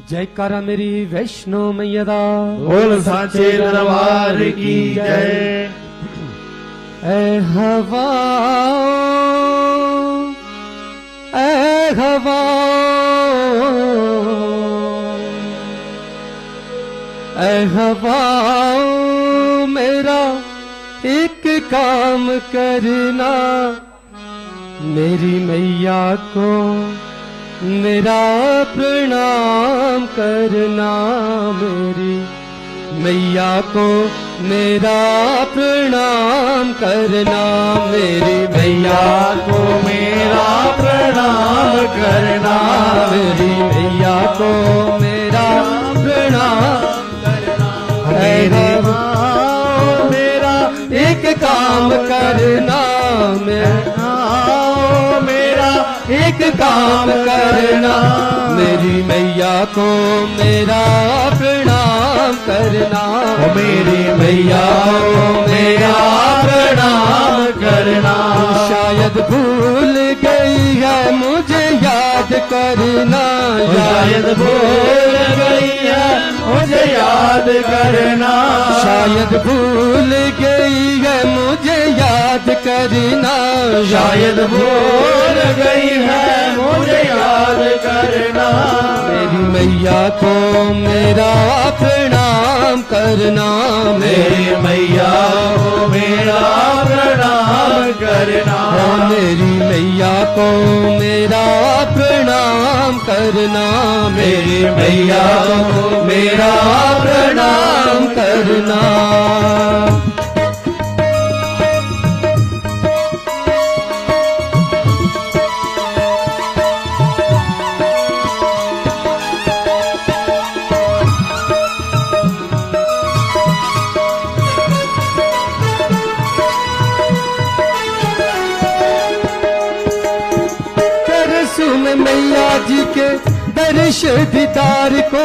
जयकारा मेरी वैष्णो मैया दा बोल साचे दरबार की जय। ऐ हवा ऐ हवा ऐ हवा मेरा एक काम करना, मेरी मैया को मेरा प्रणाम करना, मेरी मैया को मेरा प्रणाम करना, मेरी मैया को मेरा प्रणाम करना, मेरी मैया को मेरा प्रणाम करना। मेरा एक काम करना, मेरा एक काम करना, मेरी मैया को मेरा प्रणाम करना, मेरी मैया को मेरा प्रणाम करना। शायद भूल गई है मुझे याद करना, शायद भूल गई है मुझे याद करना, शायद भूल गई है मुझे याद करना, शायद भूल गई है मुझे याद करना। मेरी मैया को मेरा प्रणाम करना, मेरी मैया को मेरा प्रणाम करना, मेरी मैया को मेरा प्रणाम करना, मेरी मैया को मेरा प्रणाम करना। में मैया जी के दर्श दीदार को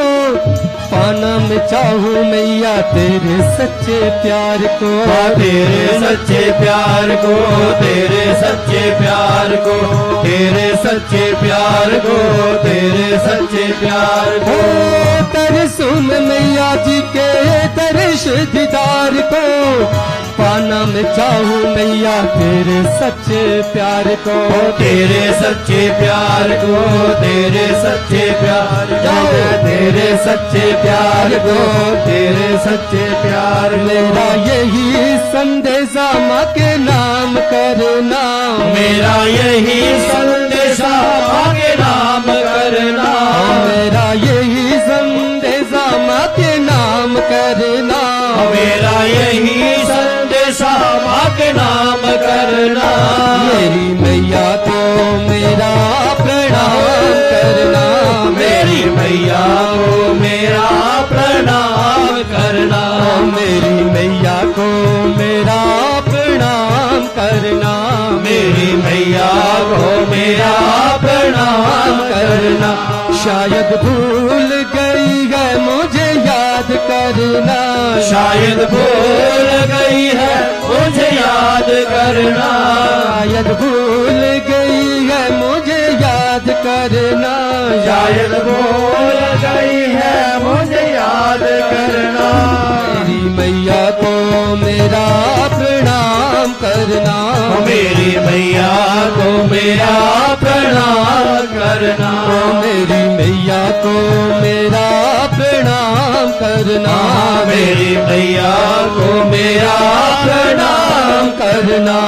पाना मैं चाहूँ मैया तेरे सच्चे प्यार को, तेरे सच्चे प्यार को, तेरे सच्चे प्यार को, तेरे सच्चे प्यार को, तेरे सच्चे प्यार को। तरसू में मैया जी के दर्श दीदार को पाना मैं चाहूँ मैया तेरे सच्चे प्यार को, तेरे सच्चे प्यार को, तेरे सच्चे प्यार को, तेरे सच्चे प्यार को, तेरे सच्चे प्यार। मेरा यही संदेशा माँ के नाम करना, मेरा यही संदेशा माँ के नाम करना, मेरा यही संदेशा माँ के नाम करना, मेरा यही संदेशा माँ के नाम करना। मेरी मैया को मेरा प्रणाम करना, मेरी मैया को मेरा प्रणाम करना, मेरी मैया को मेरा प्रणाम करना, मेरी मैया को मेरा प्रणाम करना। शायद भूल गई है मुझे याद करना, शायद भूल गई है मुझे याद करना, शायद भूल गई है मुझे याद करना, शायद भूल गई है मुझे याद करना। मेरी मैया को मेरा प्रणाम करना, मेरी मैया को मेरा प्रणाम करना, मेरी मैया को मेरा प्रणाम करना, मेरी मैया को मेरा प्रणाम करना।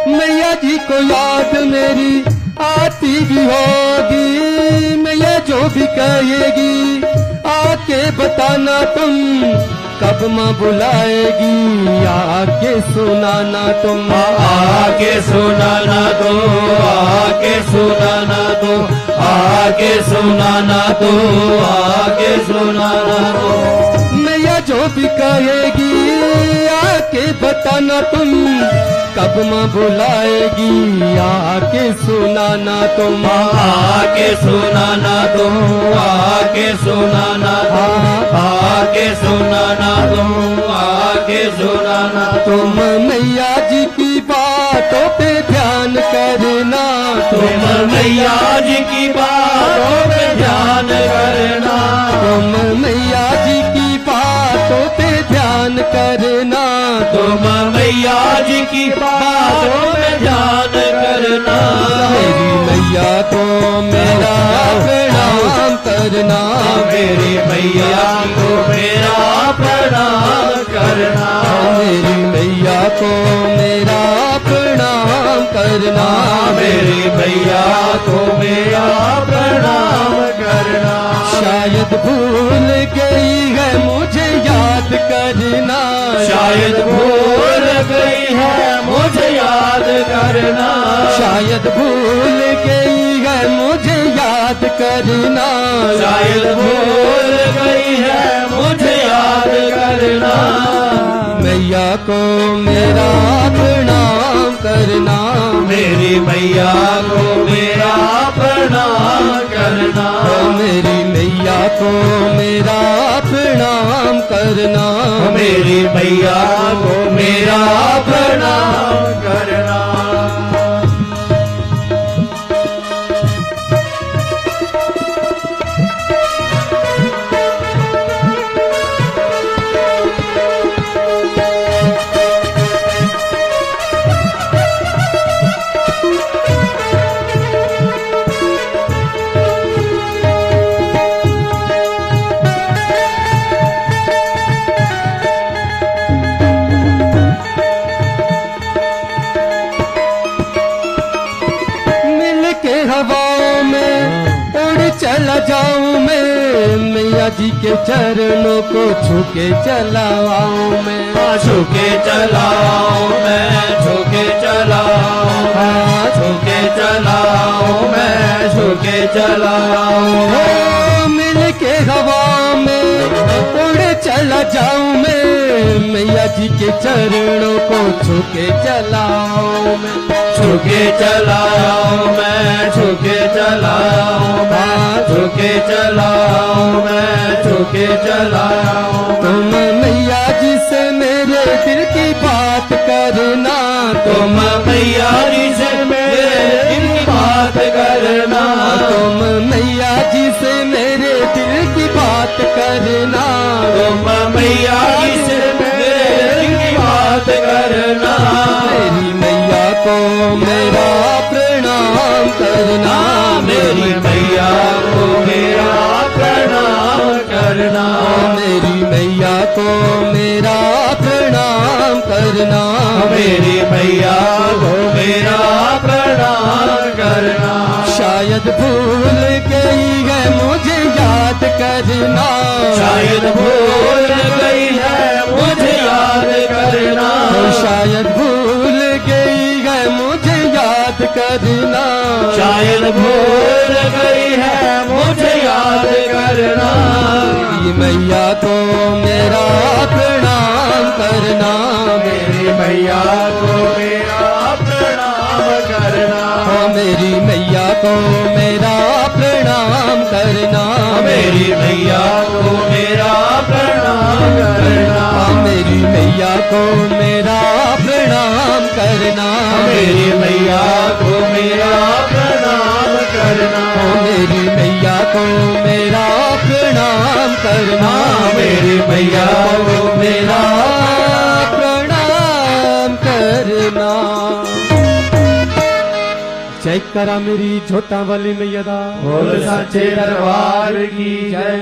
मैया जी को याद मेरी आती भी होगी, मैया जो भी कहेगी आके बताना तुम, कब माँ बुलाएगी आके सुनाना तुम, आके सुनाना तो, आके सुनाना तो, आके सुनाना तो, आके सुनाना तो। मैया जो भी कहेगी आके बताना तुम, कब माँ बुलाएगी आके सुनाना तुम, आके सुनाना तो, आके सुनाना तो, आके सुनाना तो, आके सुनाना। तुम मैया जी की बातों पे ध्यान करना, तुम मैया जी की बातों पे ध्यान करना, करना, तुम मैया जी की बातों में ध्यान करना। मेरी मैया को मेरा प्रणाम करना, मेरी मैया को मेरा प्रणाम करना। मेरी मैया को मेरा प्रणाम करना, मेरी मैया को मेरा प्रणाम करना। शायद भूल गई है मुझे याद करना, शायद भूल गई है मुझे याद करना। शायद भूल गई है मुझे याद करना, शायद भूल गई है मुझे याद करना। मैया को मेरा प्रणाम करना, मेरी मैया को मेरा प्रणाम करना। मेरी मैया को मेरा प्रणाम करना, मेरी मैया को मेरा प्रणाम करना। हवाओं में उड़ चला जाऊं मैं, मैया जी के चरणों को छू के चलाऊं मैं, छू के चलाऊं मैं, छू के चलाऊं मैं, छू के चलाऊं मैं, छू के चलाऊं मैं। मिल के हवा में उड़ चला जाऊं मैं, मैया जी के चरणों को छू के चलाऊं मैं, छू के चलाऊं मैं, छू के चलाऊं मैं, छू के चलाऊं मैं, छू के चलाऊं। तुम मैया जी से मेरे दिल की बात करना, तुम मैया जी से मेरे दिल की बात करना। तुम मैया जी से मेरे दिल की बात करना, तुम मैया जी से मेरे दिल की बात करना। मेरी मैया को मेरा प्रणाम करना, मेरी मैया को मेरा प्रणाम करना। मेरी मैया को मेरा प्रणाम करना, मेरी मैया को मेरा प्रणाम करना। शायद भूल गई है मुझे याद करना, शायद भूल गई है मुझे याद करना। शायद भूल गई है मुझे याद करना, शायद भूल गई है मुझे याद करना। मेरी मैया को मेरा प्रणाम करना, मेरी मैया को मेरा प्रणाम करना। मेरी मैया को मेरा प्रणाम करना, मेरी मैया को मेरा प्रणाम करना। मेरी मैया को मेरा प्रणाम करना, मेरी मैया को मेरा प्रणाम करना। मेरी मैया को मेरा प्रणाम करना, मेरी मैया को मेरा प्रणाम करना। जय करा मेरी झोटा वाली मैया दा, बोल सच्चे दरबार की जय।